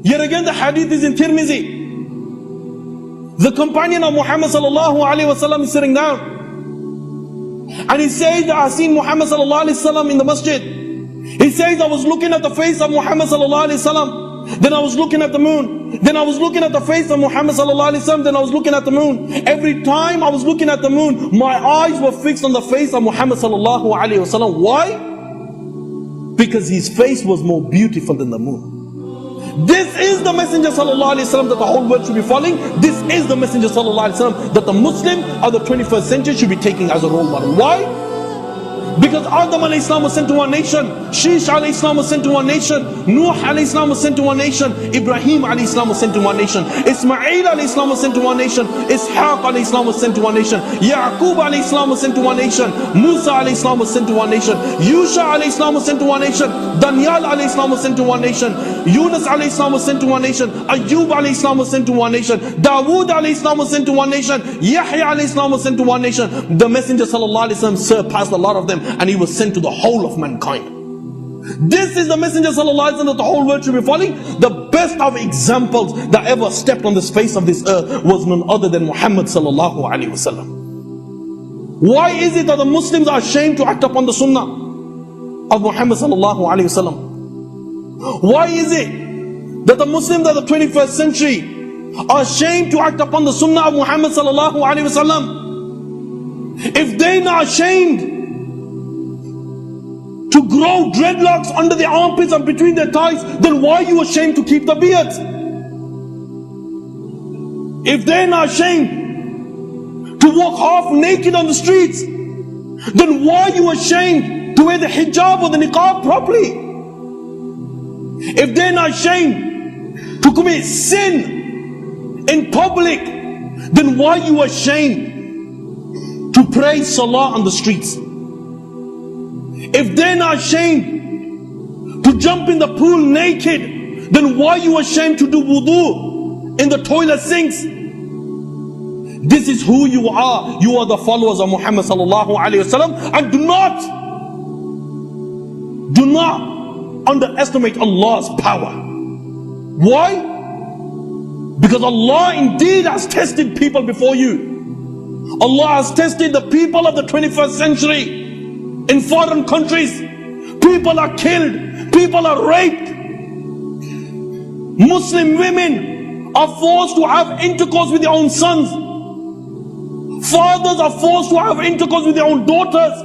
Yet again the hadith is in Tirmizi. The companion of Muhammad sallallahu alaihi wasallam is sitting down, and he says that I seen Muhammad sallallahu alaihi wasallam in the masjid. He says I was looking at the face of Muhammad sallallahu alaihi wasallam, then I was looking at the moon, then I was looking at the face of Muhammad sallallahu alaihi wasallam, then I was looking at the moon. Every time I was looking at the moon, my eyes were fixed on the face of Muhammad sallallahu alaihi wasallam. Why? Because his face was more beautiful than the moon. This is the Messenger sallallahu alaihi wasallam that the whole world should be following. This is the Messenger sallallahu alaihi wasallam that the Muslim of the 21st century should be taking as a role model. Why? Because Adam alayhi salam was sent to one nation, Sheesh alayhi salam was sent to one nation, Nuh alayhi salam was sent to one nation, Ibrahim alayhi salam was sent to one nation, Ismail alayhi salam was sent to one nation, Ishaq alayhi salam was sent to one nation, Yaqub alayhi salam was sent to one nation, Musa alayhi salam was sent to one nation, Yusha alayhi salam was sent to one nation, Daniel alayhi salam was sent to one nation, Yunus alayhi salam was sent to one nation, Ayyub alayhi salam was sent to one nation, Dawood alayhi salam was sent to one nation, Yahya alayhi salam was sent to one nation. The Messenger sallallahu alaihi wasallam surpassed a lot of them, and he was sent to the whole of mankind. This is the Messenger sallallahu alaihi wasallam that the whole world should be following. The best of examples that ever stepped on the face of this earth was none other than Muhammad sallallahu alaihi wasallam. Why is it that the Muslims are ashamed to act upon the sunnah of Muhammad sallallahu alaihi wasallam? Why is it that the Muslims of the 21st century are ashamed to act upon the sunnah of Muhammad sallallahu alaihi wasallam? If they're not ashamed to grow dreadlocks under their armpits and between their thighs, then why are you ashamed to keep the beard? If they're not ashamed to walk half naked on the streets, then why are you ashamed to wear the hijab or the niqab properly? If they're not ashamed to commit sin in public, then why are you ashamed to pray salah on the streets? If they're not ashamed to jump in the pool naked, then why are you ashamed to do wudu in the toilet sinks? This is who you are. You are the followers of Muhammad sallallahu alaihi wasallam, and do not underestimate Allah's power. Why? Because Allah indeed has tested people before you. Allah has tested the people of the 21st century. In foreign countries, people are killed, people are raped. Muslim women are forced to have intercourse with their own sons. Fathers are forced to have intercourse with their own daughters.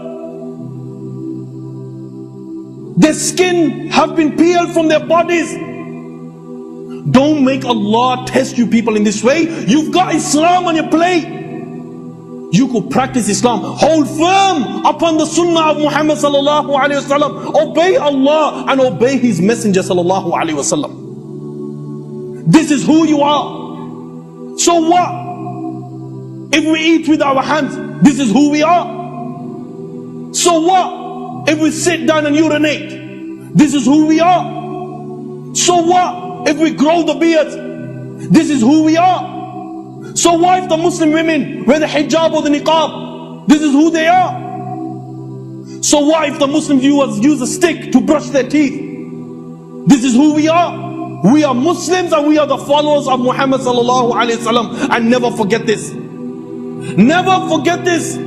Their skin have been peeled from their bodies. Don't make Allah test you people in this way. You've got Islam on your plate. You could practice Islam, hold firm upon the sunnah of Muhammad sallallahu alaihi wasallam, obey Allah and obey His Messenger sallallahu alaihi wasallam. This is who you are. So what if we eat with our hands? This is who we are. So what if we sit down and urinate? This is who we are. So what if we grow the beard? This is who we are. So why if the Muslim women wear the hijab or the niqab? This is who they are. So why if the Muslim viewers use a stick to brush their teeth? This is who we are. We are Muslims and we are the followers of Muhammad sallallahu alaihi wasallam. And never forget this. Never forget this.